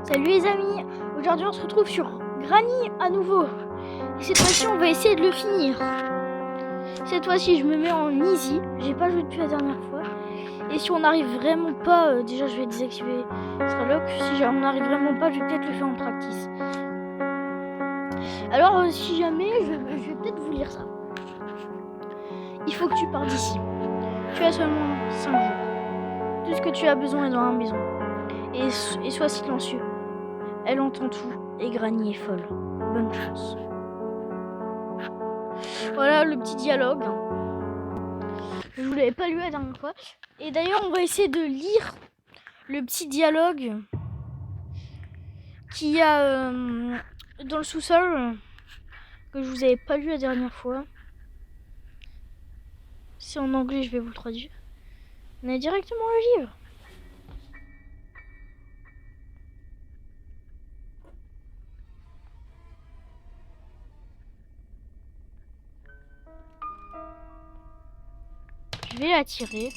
Salut les amis, aujourd'hui on se retrouve sur Granny à nouveau. Et cette fois-ci on va essayer de le finir. Cette fois-ci je me mets en easy, j'ai pas joué depuis la dernière fois. Et si on n'arrive vraiment pas, déjà je vais désactiver Stralock. Si on n'arrive vraiment pas, je vais peut-être le faire en practice. Alors si jamais, je vais peut-être vous lire ça. Il faut que tu pars d'ici. Tu as seulement 5 jours. Tout ce que tu as besoin est dans la maison. Et sois silencieux. Elle entend tout et Granny est folle. Bonne chance. Voilà le petit dialogue. Je vous l'avais pas lu la dernière fois. Et d'ailleurs, on va essayer de lire le petit dialogue qu'il y a dans le sous-sol que je vous avais pas lu la dernière fois. C'est en anglais, je vais vous le traduire. On a directement le livre. Je vais la tirer.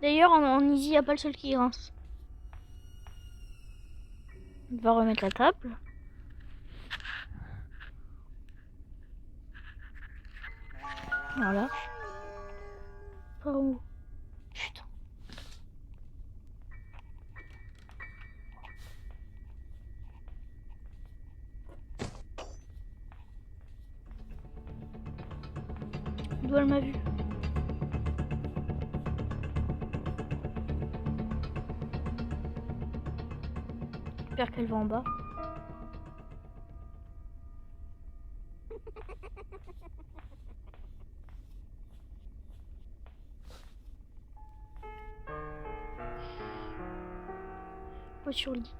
D'ailleurs, en easy, il n'y a pas le seul qui grince. On va remettre la table. Voilà. Par où? Putain. D'où elle m'a vu? J'espère qu'elle va en bas. Pas sur le lit.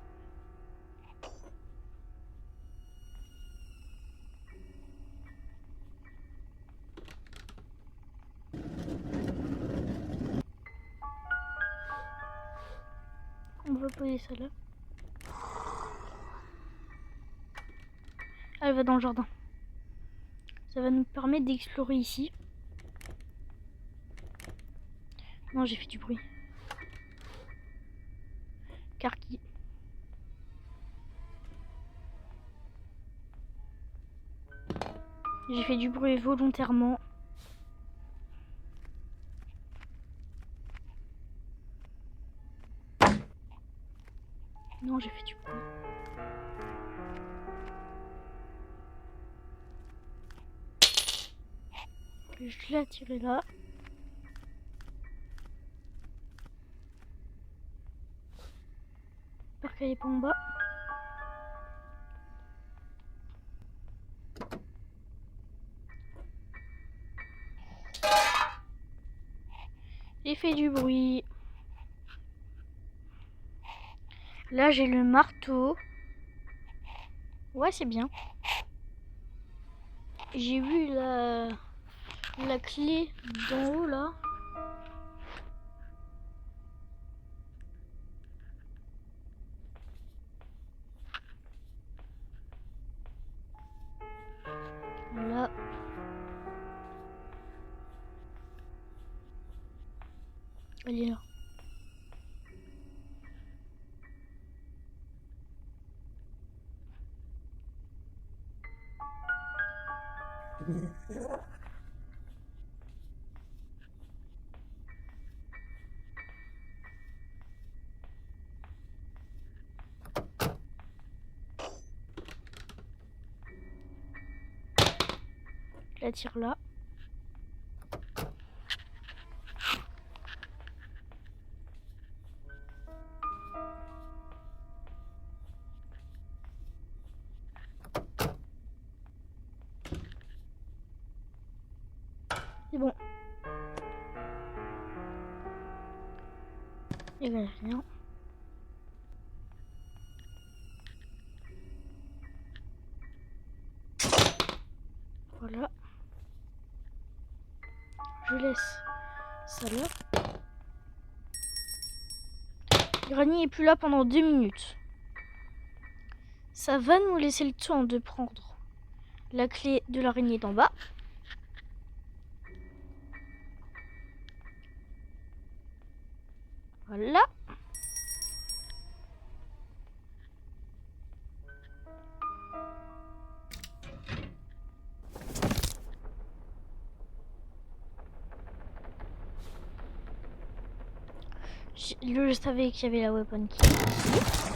On va poser ça là. Elle va dans le jardin. Ça va nous permettre d'explorer ici. Non, j'ai fait du bruit. Carqui. J'ai fait du bruit volontairement. Non, j'ai fait du bruit. Je l'ai attiré là. J'espère qu'elle est pas en bas. J'ai fait du bruit. Là, j'ai le marteau. Ouais, c'est bien. J'ai vu la clé d'en haut là. Voilà. Elle est là. Je la tire là. C'est bon. Il n'y avait rien. Voilà. Je laisse ça là. Granny est plus là pendant 2 minutes. Ça va nous laisser le temps de prendre La clé de l'araignée est en bas. Voilà. Je savais qu'il y avait la weapon key ici.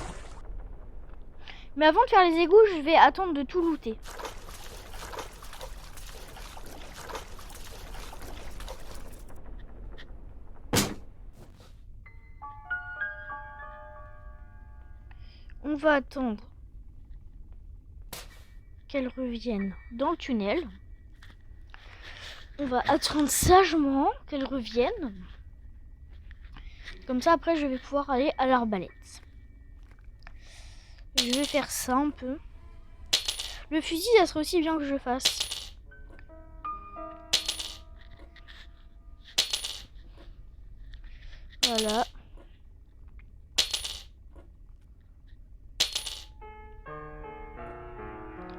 Mais avant de faire les égouts, je vais attendre de tout looter. On va attendre qu'elle revienne dans le tunnel. On va attendre sagement qu'elle revienne. Comme ça, après, je vais pouvoir aller à l'arbalète. Je vais faire ça un peu. Le fusil, ça serait aussi bien que je fasse. Voilà.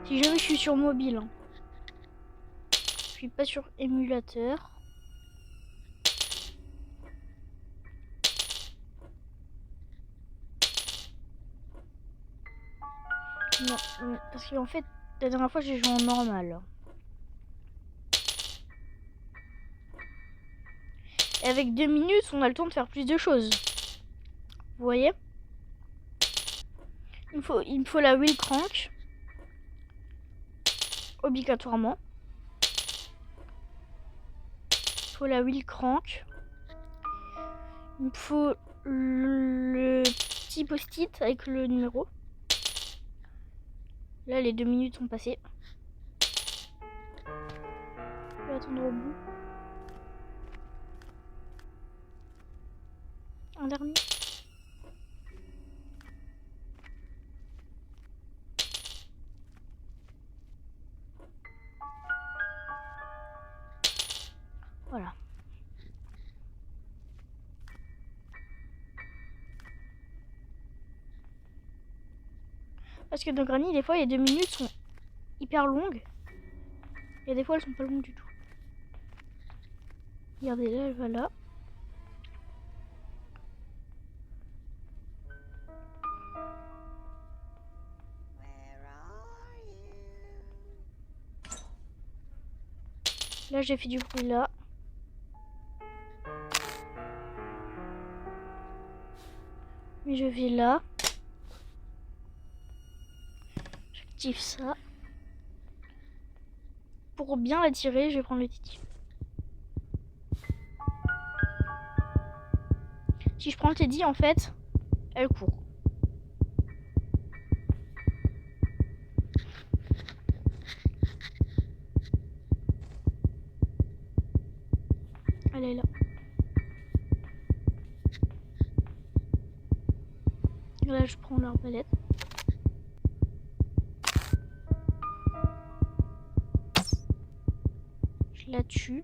Si jamais je suis sur mobile. Hein. Je suis pas sur émulateur. Non, parce qu'en fait, la dernière fois, j'ai joué en normal. Et avec 2 minutes, on a le temps de faire plus de choses. Vous voyez? Il me faut la wheel crank. Obligatoirement. Il faut la wheel crank. Il me faut le petit post-it avec le numéro. Là, les 2 minutes sont passées. Je vais attendre au bout. Un dernier. Voilà. Parce que dans Granny, des fois, les 2 minutes sont hyper longues. Et des fois, elles sont pas longues du tout. Regardez, là, elle va là. Là, j'ai fait du bruit là. Mais je vais là. J'active ça. Pour bien la tirer, je vais prendre le tétif. Si je prends le Teddy, en fait, elle court. Elle est là. Là, je prends l'arbalète. Je la tue.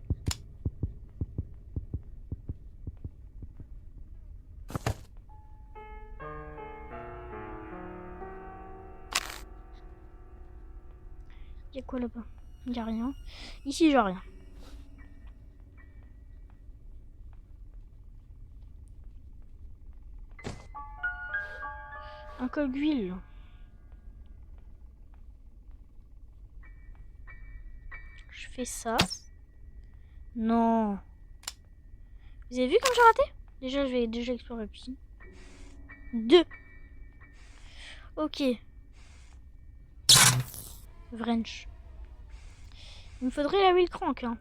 Il y a quoi là-bas? Il n'y a rien. Ici, j'ai rien. Un col d'huile. Je fais ça. Non. Vous avez vu comme j'ai raté? Déjà, je vais déjà explorer la piscine. 2. Ok. Wrench. Il me faudrait la wheel crank. Hein.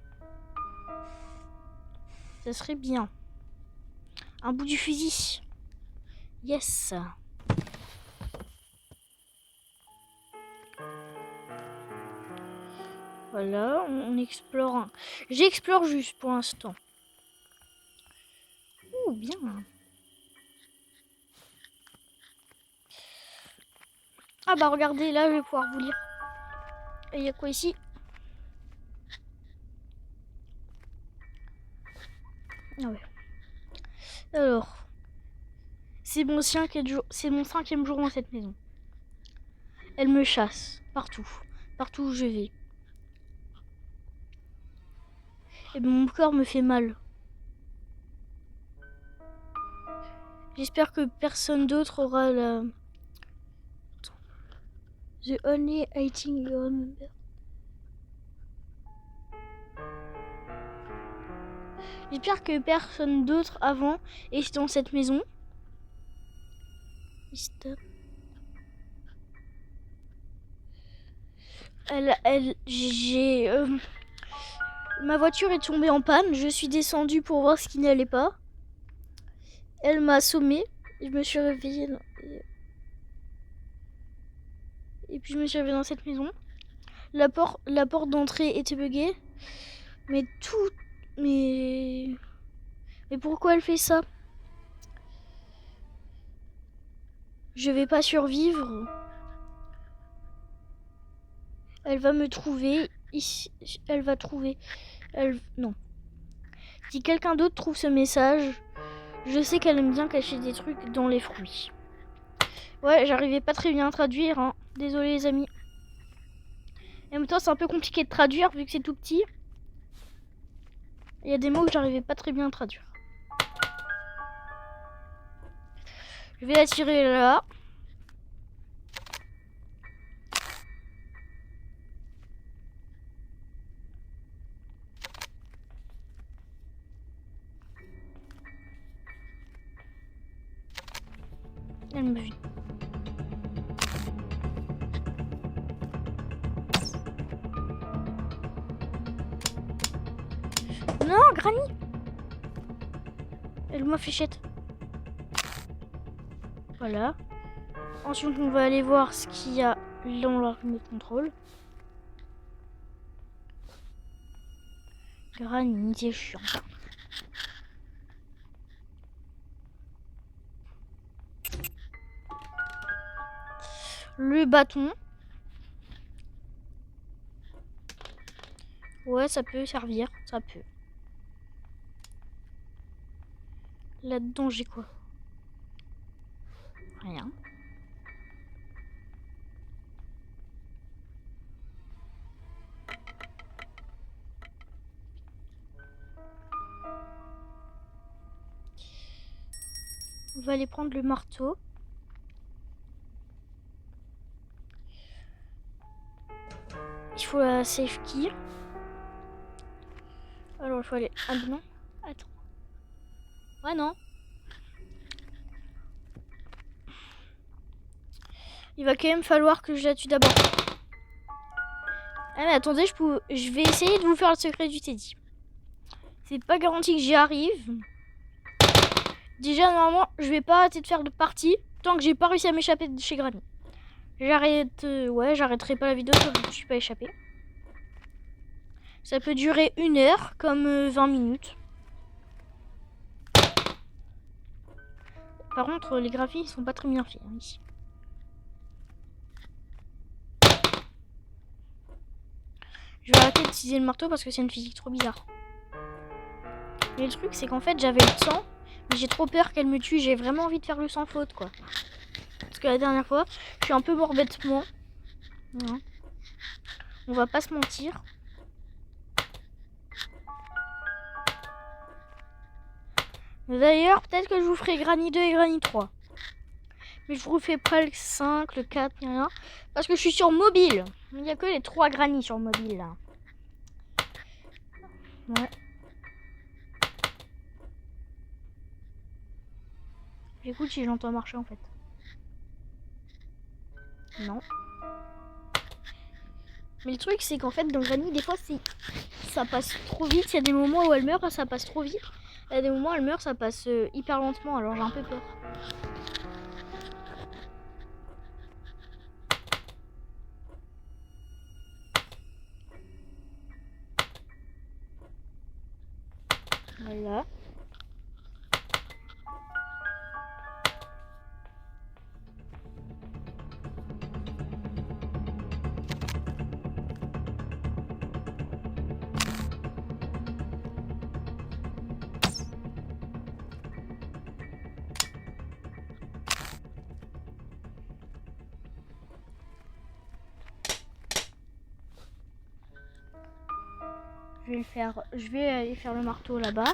Ça serait bien. Un bout du fusil. Yes. Voilà, on explore. J'explore juste pour l'instant. Ouh, bien. Ah bah regardez, là je vais pouvoir vous lire. Et il y a quoi ici? Ah ouais. Alors, c'est mon 5e jour dans cette maison. Elle me chasse partout, partout où je vais. Et mon corps me fait mal. J'espère que personne d'autre aura la... The only thing you remember. J'espère que personne d'autre avant est dans cette maison. Ma voiture est tombée en panne. Je suis descendue pour voir ce qui n'allait pas. Elle m'a assommée. Je me suis réveillée. Et puis je me suis réveillée dans cette maison. La porte d'entrée était buggée. Mais tout... Mais pourquoi elle fait ça? Je vais pas survivre. Elle va me trouver. Ici, elle va trouver. Non. Si quelqu'un d'autre trouve ce message, je sais qu'elle aime bien cacher des trucs dans les fruits. Ouais, j'arrivais pas très bien à traduire, hein. Désolé les amis. Et en même temps, c'est un peu compliqué de traduire vu que c'est tout petit. Il y a des mots que j'arrivais pas très bien à traduire. Je vais la tirer là. Elle me vit. Non, Granny! Elle m'a fléchette. Voilà. Ensuite, on va aller voir ce qu'il y a dans la remote contrôle. Granny, c'est chiant. Le bâton. Ouais, ça peut servir. Ça peut. Là-dedans, j'ai quoi? Rien. On va aller prendre le marteau. Il faut la safe key. Alors, il faut aller... Ah non. Attends. Ouais, non. Il va quand même falloir que je la tue d'abord. Ah mais attendez, je vais essayer de vous faire le secret du Teddy. C'est pas garanti que j'y arrive. Déjà, normalement, je vais pas arrêter de faire de partie tant que j'ai pas réussi à m'échapper de chez Granny. J'arrête... ouais, j'arrêterai pas la vidéo tant que je ne suis pas échappée. Ça peut durer 1 heure, comme 20 minutes. Par contre, les graphismes sont pas très bien faits hein, ici. Je vais arrêter d'utiliser le marteau parce que c'est une physique trop bizarre. Mais le truc, c'est qu'en fait, j'avais le sang, mais j'ai trop peur qu'elle me tue. J'ai vraiment envie de faire le sans faute, quoi. Parce que la dernière fois, je suis un peu mort bêtement. Voilà. On va pas se mentir. D'ailleurs, peut-être que je vous ferai Granny 2 et Granny 3. Mais je vous fais pas le 5, le 4, rien. Parce que je suis sur mobile. Il n'y a que les 3 Granny sur mobile, là. Ouais. J'écoute si j'entends marcher, en fait. Non. Mais le truc, c'est qu'en fait, dans Granny, des fois, ça passe trop vite. Il y a des moments où elle meurt, ça passe trop vite. Il y a des moments où elle meurt, ça passe hyper lentement. Alors j'ai un peu peur. Voilà. Je vais le faire. Je vais aller faire le marteau là-bas.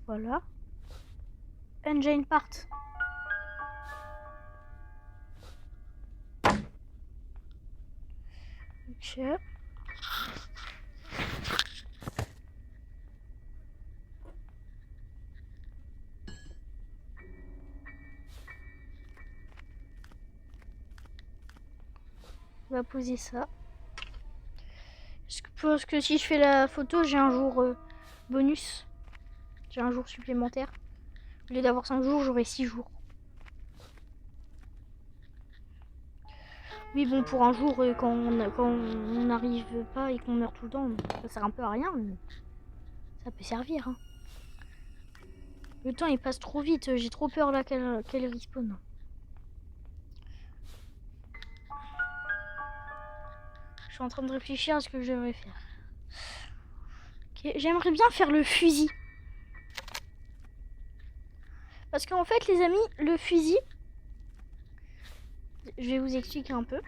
Voilà. Engine part. Ok. On va poser ça. Parce que si je fais la photo, j'ai un jour bonus. J'ai un jour supplémentaire. Au lieu d'avoir 5 jours, j'aurai 6 jours. Oui, bon, pour un jour, quand on n'arrive pas et qu'on meurt tout le temps, ça sert un peu à rien, mais ça peut servir. Hein. Le temps, il passe trop vite. J'ai trop peur là qu'elle respawn. Je suis en train de réfléchir à ce que je devrais faire. Okay. J'aimerais bien faire le fusil. Parce qu'en fait, les amis, le fusil... Je vais vous expliquer un peu.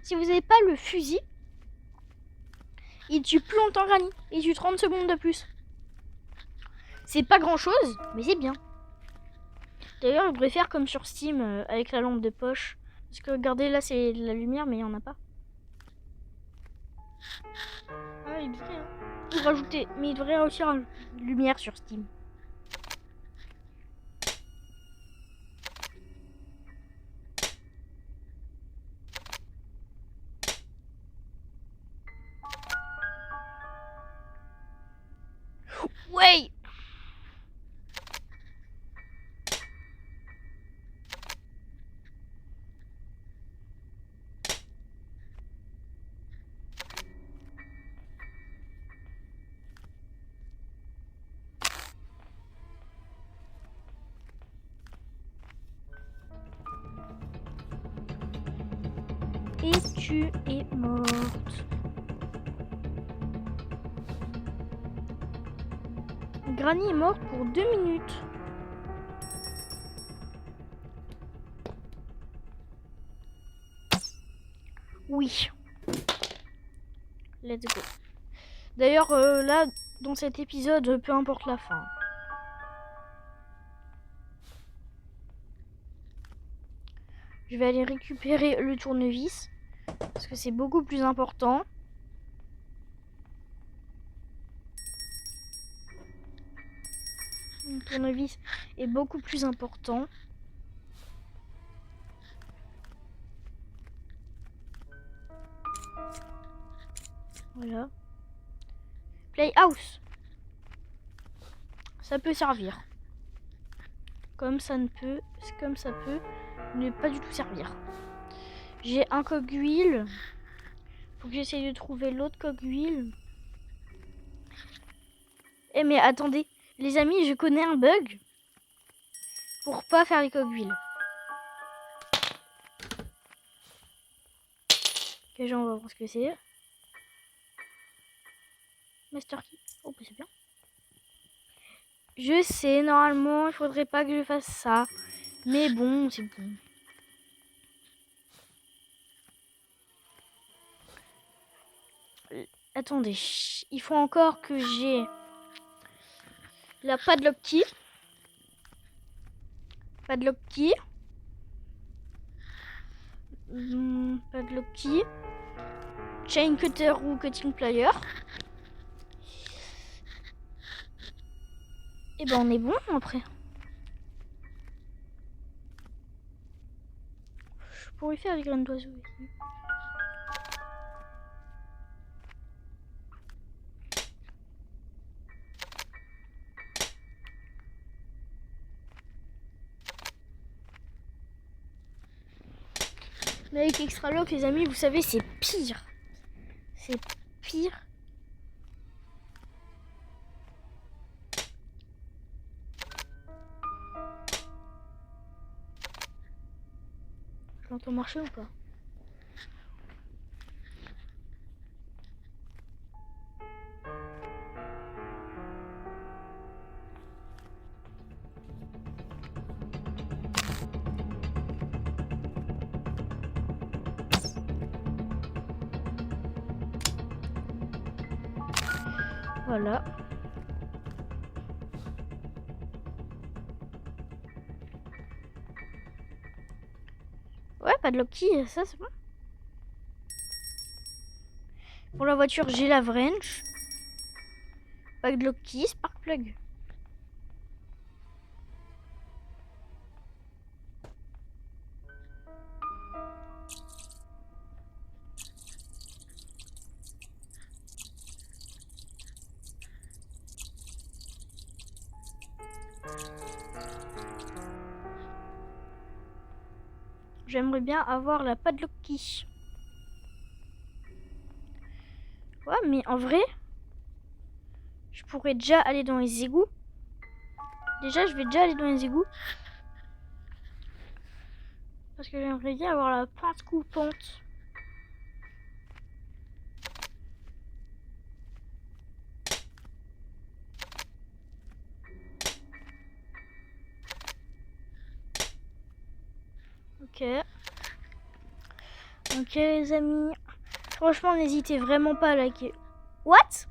Si vous n'avez pas le fusil, il tue plus longtemps Granny. Il tue 30 secondes de plus. C'est pas grand chose, mais c'est bien. D'ailleurs, je devrais faire comme sur Steam avec la lampe de poche. Parce que regardez, là c'est de la lumière, mais il n'y en a pas. Ah, il devrait tout rajouter. Mais il devrait aussi rajouter lumière sur Steam. Ouais. Et tu es morte. Granny est morte pour 2 minutes. Oui. Let's go. D'ailleurs, là, dans cet épisode, peu importe la fin. Je vais aller récupérer le tournevis. Parce que c'est beaucoup plus important. Le tournevis est beaucoup plus important. Voilà. Playhouse. Ça peut servir. Comme ça peut ne pas du tout servir. J'ai un coq d'huile. Faut que j'essaye de trouver l'autre coq d'huile. Eh mais attendez, les amis, je connais un bug pour pas faire les coques d'huile. Ok, on va voir ce que c'est. Master Key. Oh, bah c'est bien. Je sais, normalement, il faudrait pas que je fasse ça. Mais bon, c'est bon. Attendez, il faut encore que j'ai la padlock key. Padlock key. Padlock key. Chain cutter ou cutting plier. Et ben on est bon après. Je pourrais faire les graines d'oiseau ici. Mais avec Extra Lock, les amis, vous savez, c'est pire. C'est pire. Je l'entends marcher ou pas? Voilà. Ouais, pas de Loki, ça c'est bon. Pour la voiture, j'ai la wrench. Pas de Loki, spark plug. J'aimerais bien avoir la padlocky. Ouais, mais en vrai, je pourrais déjà aller dans les égouts. Déjà, je vais déjà aller dans les égouts. Parce que j'aimerais bien avoir la pince coupante. Ok. Ok les amis. Franchement, n'hésitez vraiment pas à liker. What?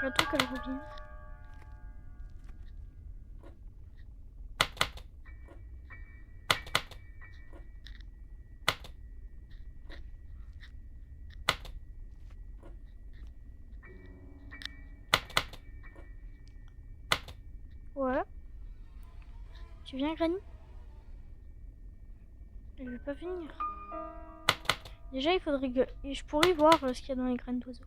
J'attends qu'elle revienne. Ouais. Tu viens, Granny? Elle veut pas venir. Déjà, il faudrait que... je pourrais voir ce qu'il y a dans les graines d'oiseaux.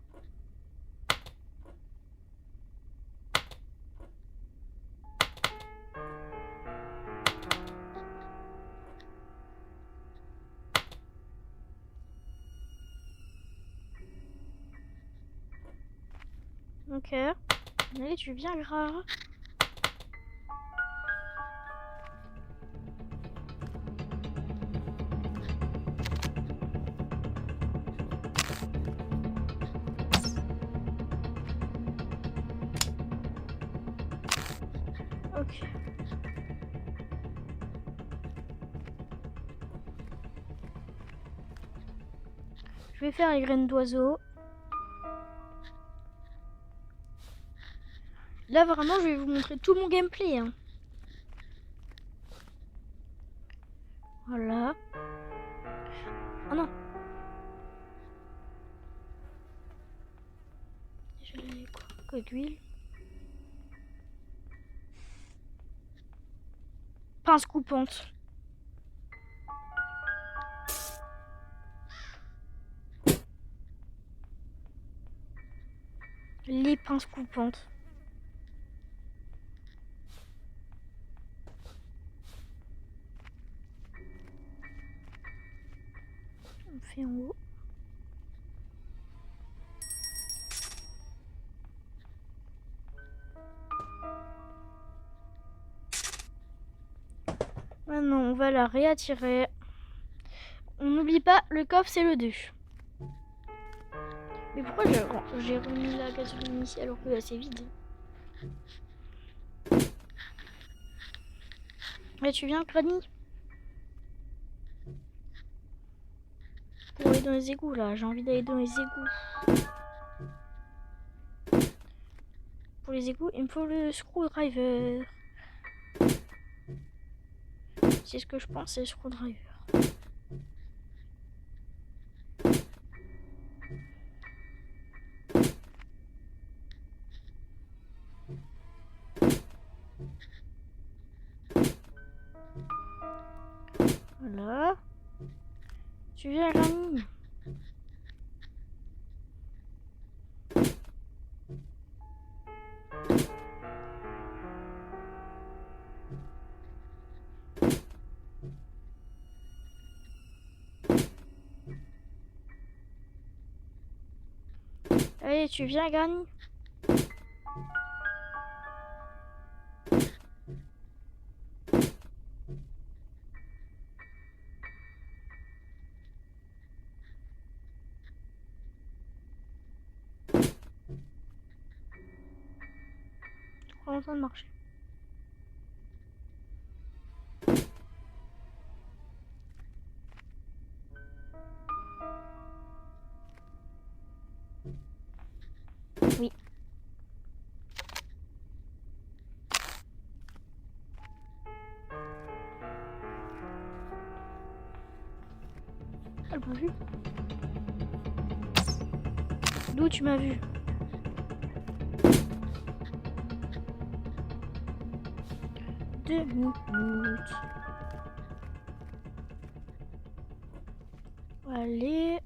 Ok. Allez, tu viens, Gras. Ok. Je vais faire les graines d'oiseaux. Là, vraiment, je vais vous montrer tout mon gameplay. Hein. Voilà. Oh non. Déjà, quoi d'huile. Pince coupante. Les pinces coupantes. On fait en haut. Maintenant, on va la réattirer. On n'oublie pas, le coffre, c'est le 2. Mais pourquoi j'ai remis la gasoline ici alors que c'est vide? Mais tu viens, Granny? Pour aller dans les égouts, là. J'ai envie d'aller dans les égouts. Pour les égouts, il me faut le screwdriver. C'est ce que je pense, c'est le screwdriver. Voilà. Tu viens, Granny? Allez, tu viens, Granny? en train de marcher. Oui. Elle m'a vu. D'où tu m'as vu? Deux minutes. Allez.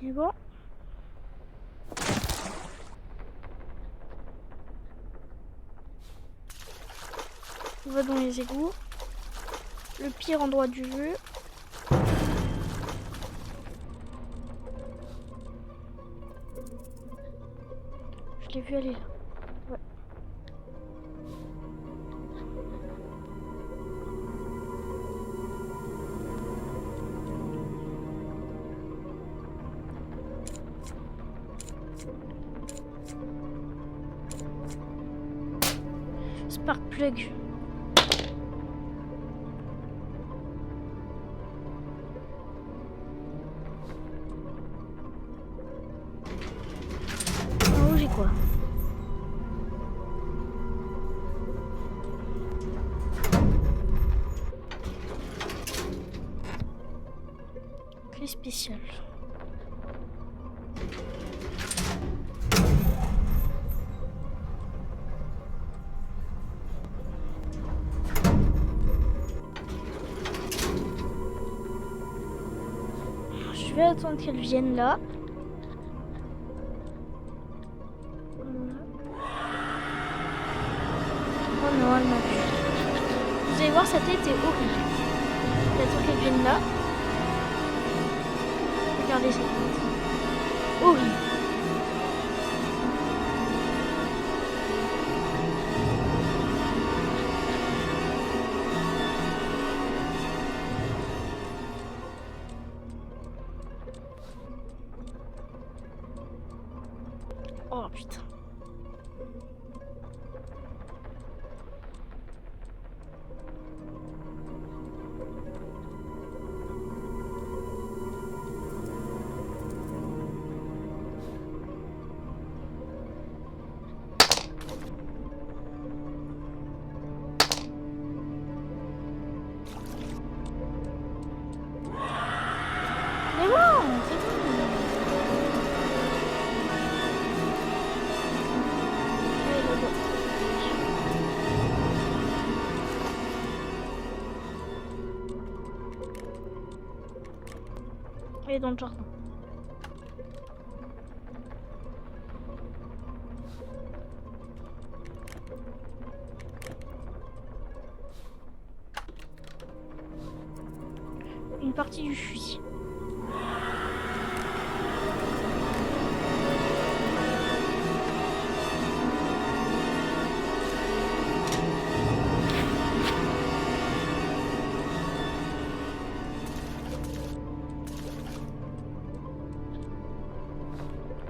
Et bon. On va dans les égouts. Le pire endroit du jeu. Je l'ai vu aller là. Ouais. Spark plug. En haut, j'ai quoi? Clé spéciale. Je vais attendre qu'elle vienne là. Oh non, elle m'a vu. Vous allez voir, sa tête est horrible. J'attends qu'elle vienne là. Regardez cette tête. Horrible. Oh putain. Mais bon, c'est bon. Allez, go, go. Elle est dans le jardin. Une partie du fusil.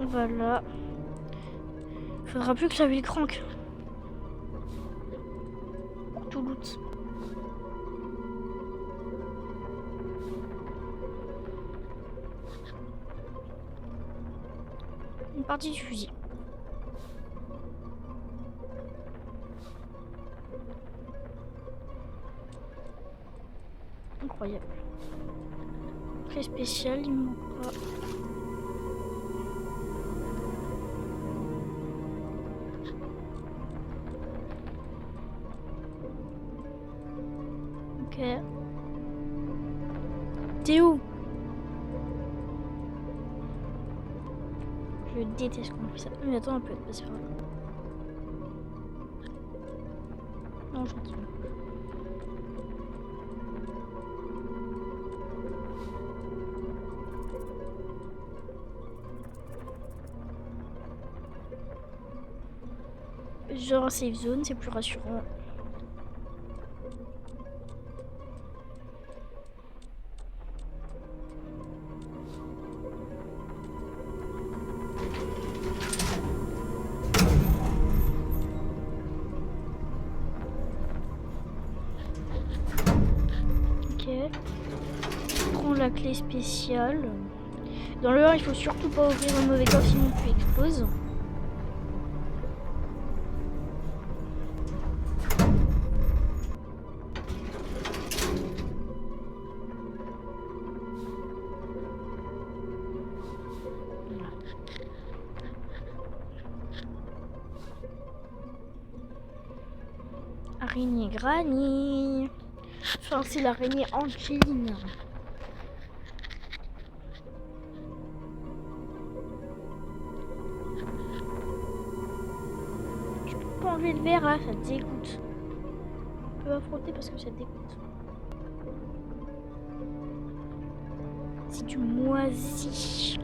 Voilà. Faudra plus que j'avais le crank. Tout loot. Une partie du fusil. Incroyable. Très spécial, il me manque pas. Ok. T'es où? Je déteste qu'on fait ça. Mais attends, on peut être passé par là. Non, gentiment. Genre un safe zone, c'est plus rassurant. Ok. Prends la clé spéciale. Dans le 1, il faut surtout pas ouvrir un mauvais coffre, sinon tu exploses. Araignée Granny. Enfin, c'est l'araignée Angeline. Tu peux pas enlever le verre, hein, ça te dégoûte. Tu peux pas frotter parce que ça te dégoûte. C'est du moisi.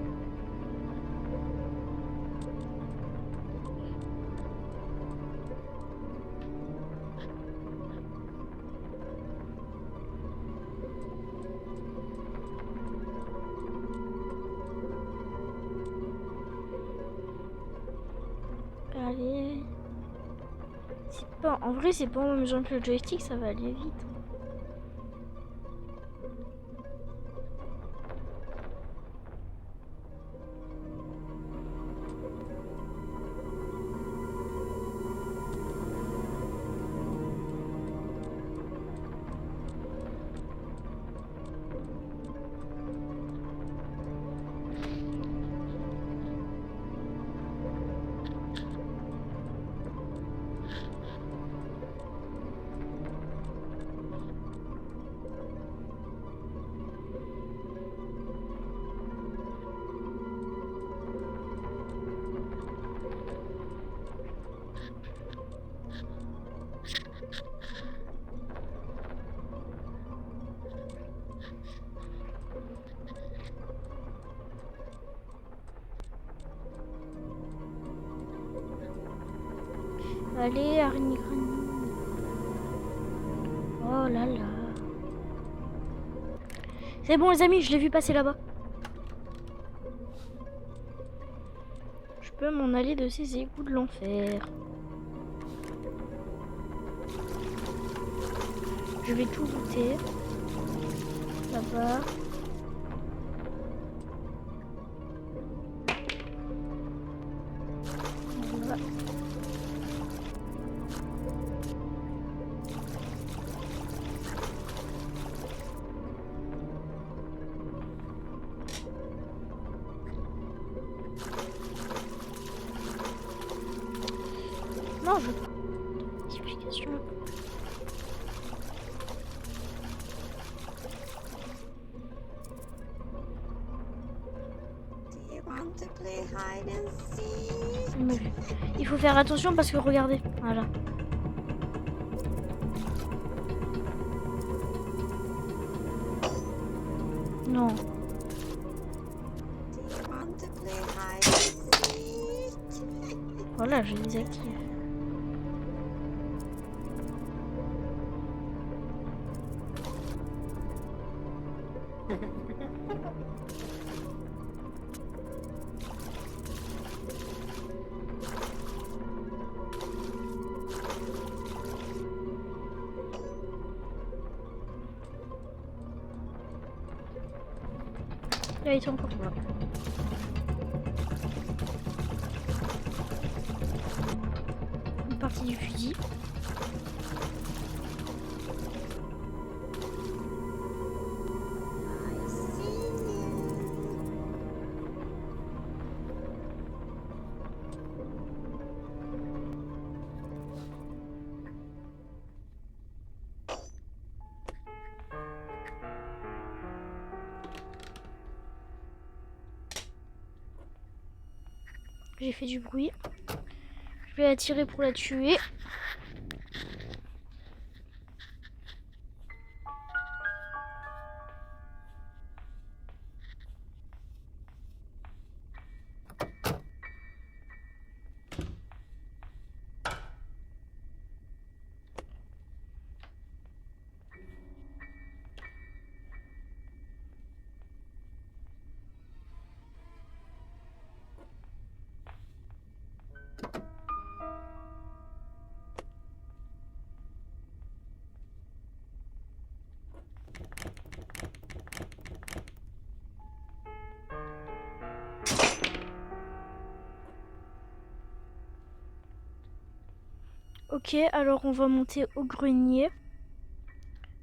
Allez. C'est pas... En vrai, c'est pas en mesure que le joystick, ça va aller vite. Allez, araignée Granny. Oh là là. C'est bon les amis, je l'ai vu passer là-bas. Je peux m'en aller de ces égouts de l'enfer. Je vais tout goûter. Là-bas. Voilà. Non, je... Explication. Il faut faire attention parce que regardez, voilà. Non. Voilà, je désactive. Là, ils sont encore là. Une partie du fusil. J'ai fait du bruit. Je vais la tirer pour la tuer. Ok, alors on va monter au grenier.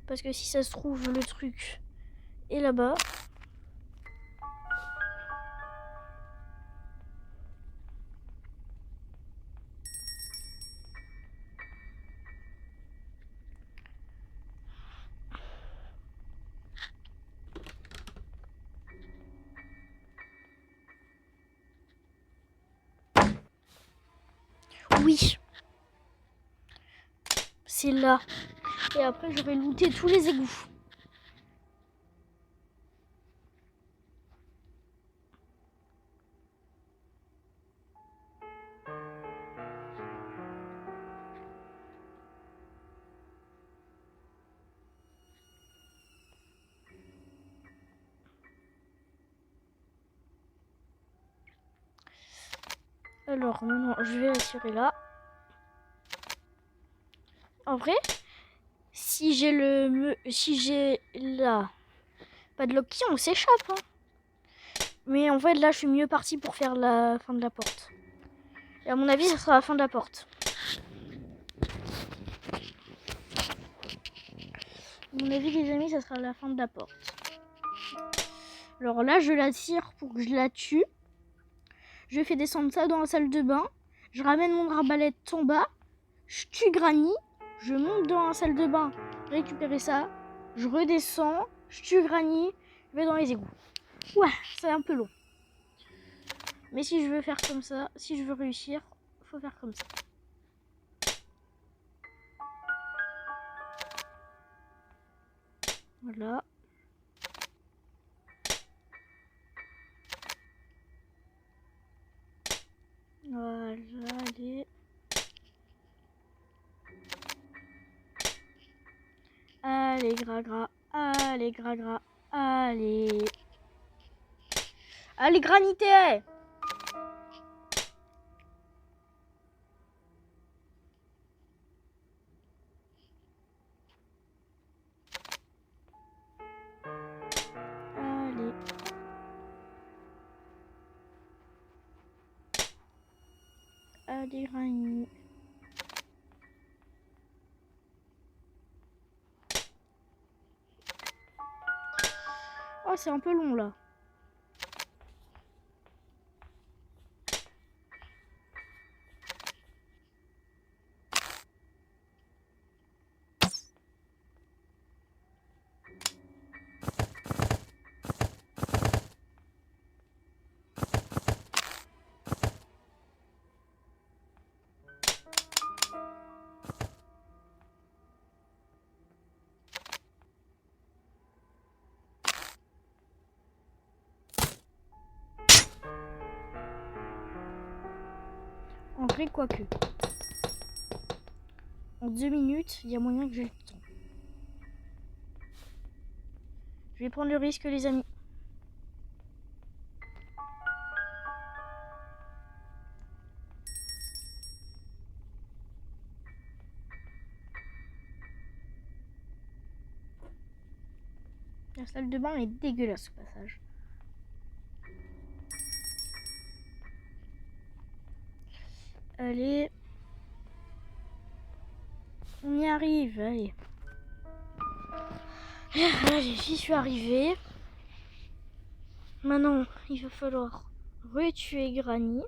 Parce que si ça se trouve, le truc est là-bas. Oui. C'est là. Et après, je vais looter tous les égouts. Alors maintenant, je vais la tirer là. En vrai, si j'ai la padlock key, on s'échappe. Hein. Mais en fait, là, je suis mieux parti pour faire la fin de la porte. Et à mon avis, ça sera la fin de la porte. À mon avis, les amis, ça sera la fin de la porte. Alors là, je la tire pour que je la tue. Je fais descendre ça dans la salle de bain. Je ramène mon arbalète en bas. Je tue Granny. Je monte dans la salle de bain, récupérer ça. Je redescends. Je tue Granny. Je vais dans les égouts. Ouais, c'est un peu long. Mais si je veux faire comme ça, si je veux réussir, faut faire comme ça. Voilà. Voilà, allez. Allez, gras. Allez, gras. Allez. Allez, granité. Allez. Allez, Granny. Oh, c'est un peu long là. En vrai, quoique. En 2 minutes, il y a moyen que j'ai le temps. Je vais prendre le risque, les amis. La salle de bain est dégueulasse au passage. Allez. On y arrive, allez. Allez, j'y suis arrivée. Maintenant, il va falloir retuer Granny.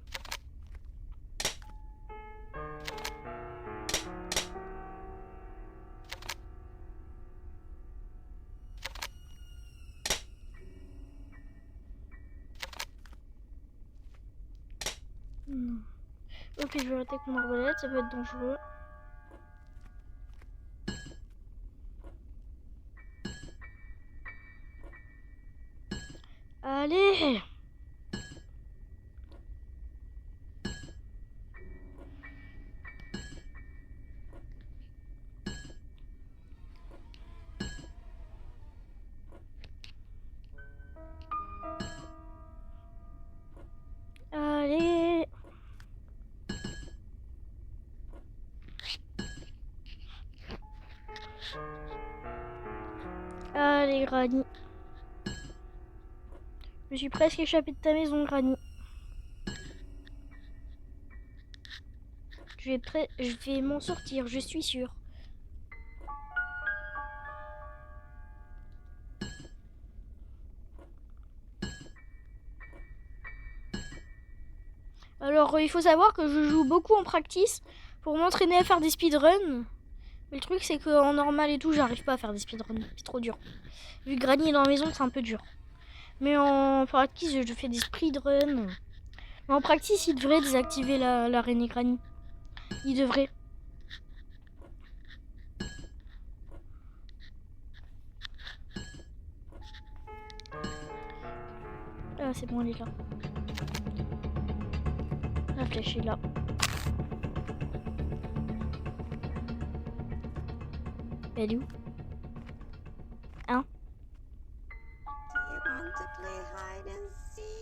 Ok, je vais arrêter avec mon arbalète, ça peut être dangereux. Allez! Allez! Allez, Granny. Je suis presque échappée de ta maison, Granny. Je vais m'en sortir, je suis sûre. Alors, il faut savoir que je joue beaucoup en practice pour m'entraîner à faire des speedruns. Mais le truc, c'est qu'en normal et tout, j'arrive pas à faire des speedruns. C'est trop dur. Vu que Granny est dans la maison, c'est un peu dur. Mais en practice, je fais des speedruns. Mais en practice, il devrait désactiver l'araignée Granny. Il devrait. Ah, c'est bon, elle est là. La flèche est là. Elle est où? Hein? Do you want to play hide and seek?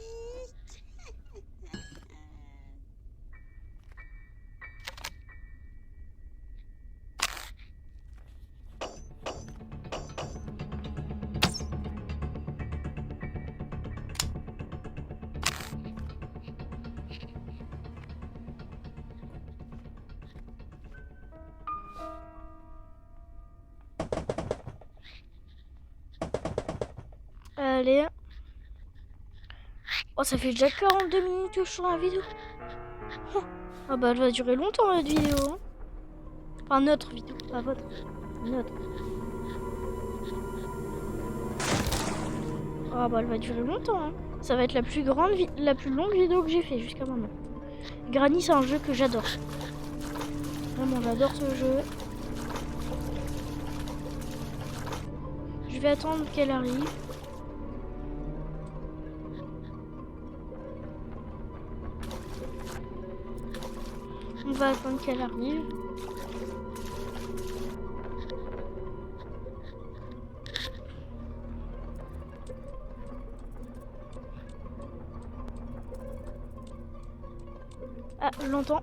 Allez. Oh, ça fait déjà 42 minutes que je suis dans la vidéo. Oh. Ah bah, elle va durer longtemps, notre vidéo. Hein. Enfin, notre vidéo, pas votre. Notre. Ah bah, elle va durer longtemps. Hein. Ça va être la plus longue vidéo que j'ai fait jusqu'à maintenant. Granny, c'est un jeu que j'adore. Vraiment, j'adore ce jeu. Je vais attendre qu'elle arrive. On va attendre qu'elle arrive. Ah, je l'entends.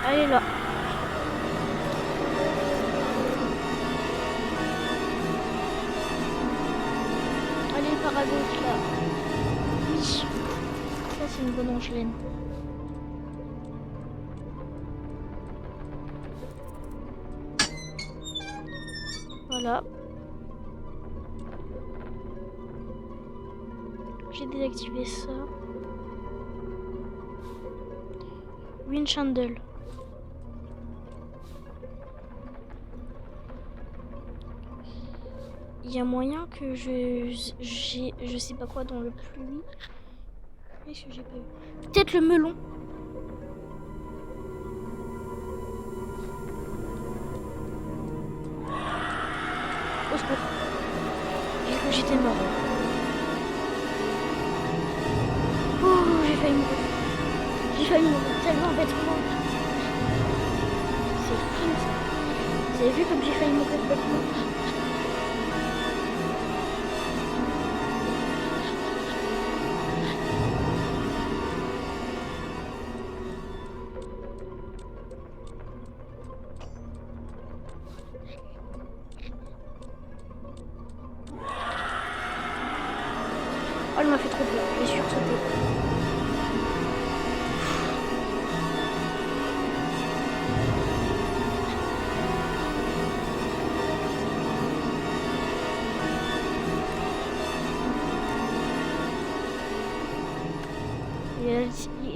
Elle est là. Allez, par à gauche là. Oui. Ça, c'est une bonne enchaîne. Voilà. J'ai désactivé ça. Wind Chandle. Il y a moyen que je sais pas quoi dans le pluie. Qu'est-ce que j'ai pas vu? Peut-être le melon. Au secours. J'ai cru que j'étais mort. Oh, j'ai failli mourir. J'ai failli mourir tellement bêtement. C'est fou ça. Vous avez vu comme j'ai failli mourir bêtement? Oh, elle m'a fait trop peur. J'ai sursauté.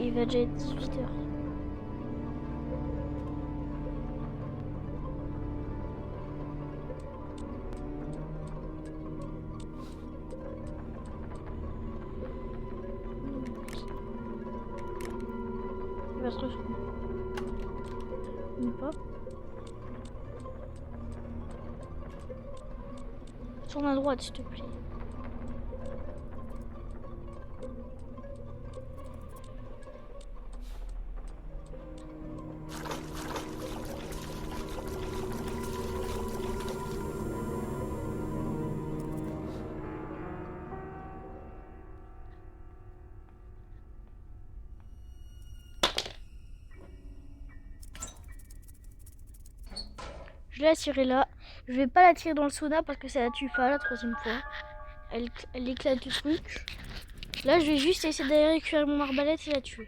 Il va déjà être 18h. Il va se retrouver. Ou pas. Tourne à droite, s'il te plaît. Je l'ai attiré là. Je vais pas la tirer dans le sauna parce que ça la tue pas la troisième fois. elle éclate le truc. Là, je vais juste essayer d'aller récupérer mon arbalète et la tuer.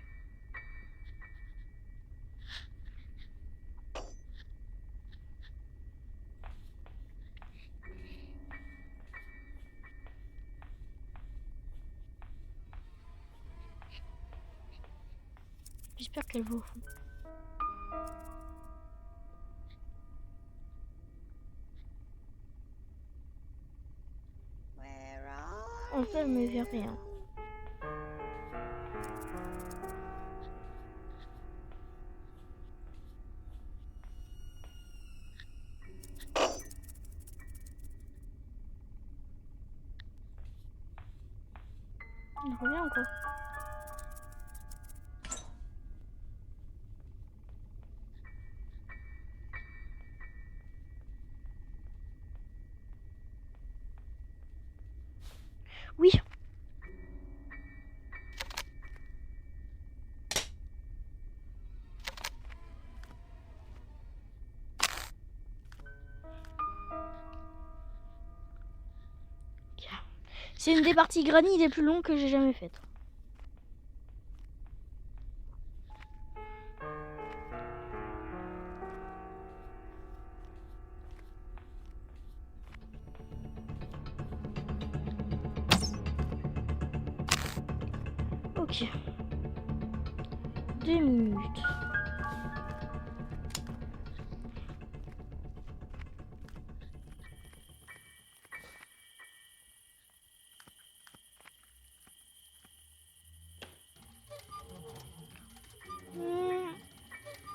J'espère qu'elle va au fond. Where are En fait, elle me verrait rien. Il revient encore. Oui. C'est une des parties granny les plus longues que j'ai jamais faites. Ok. 2 minutes.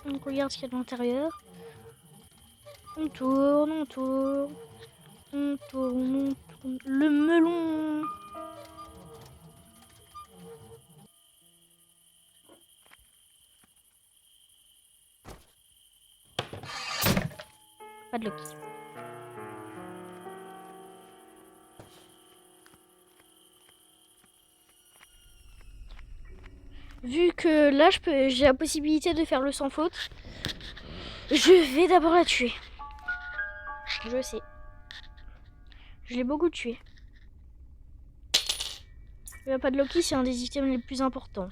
On regarde ce qu'il y a à l'intérieur. On tourne, on tourne. On tourne, on tourne. Le melon. Pas de Loki. Vu que là, j'ai la possibilité de faire le sans faute, je vais d'abord la tuer. Je sais. Je l'ai beaucoup tué. Le pas de Loki, c'est un des items les plus importants.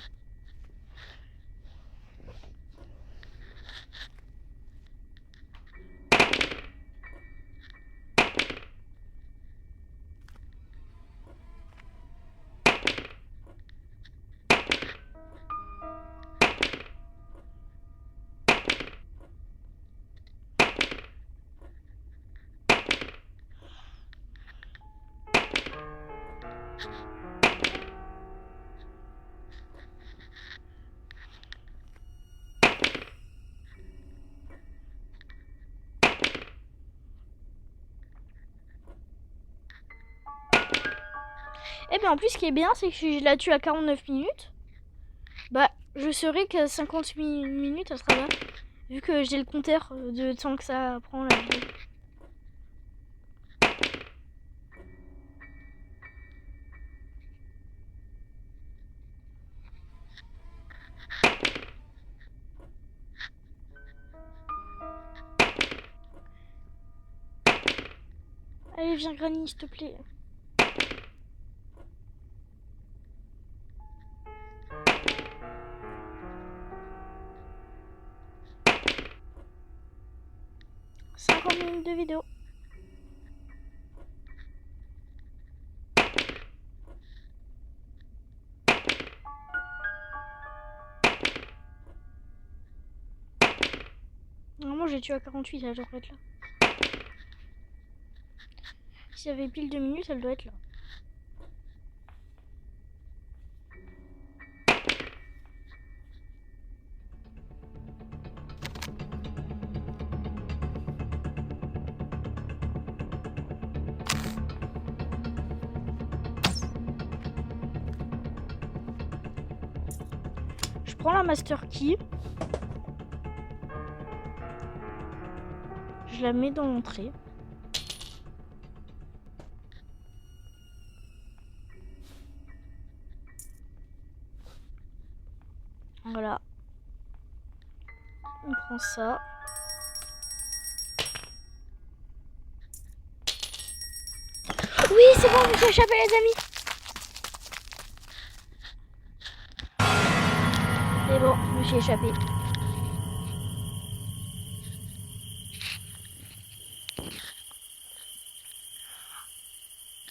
Et bien en plus, ce qui est bien, c'est que si je la tue à 49 minutes, bah je saurai qu'à 50 minutes, elle sera là. Vu que j'ai le compteur de temps que ça prend la vidéo. Allez, viens Granny, s'il te plaît. « 50 minutes de vidéo. Normalement, j'ai tué à 48, elle devrait être là. S'il y avait pile 2 minutes, elle doit être là. Je prends la master key. Je la mets dans l'entrée. Voilà. On prend ça. Oui, c'est bon, je me suis échappé, les amis. C'est bon, je me suis échappé.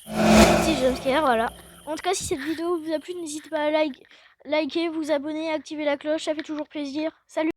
Petit jumpscare, voilà. En tout cas, si cette vidéo vous a plu, n'hésitez pas à liker, vous abonner, activer la cloche, ça fait toujours plaisir. Salut!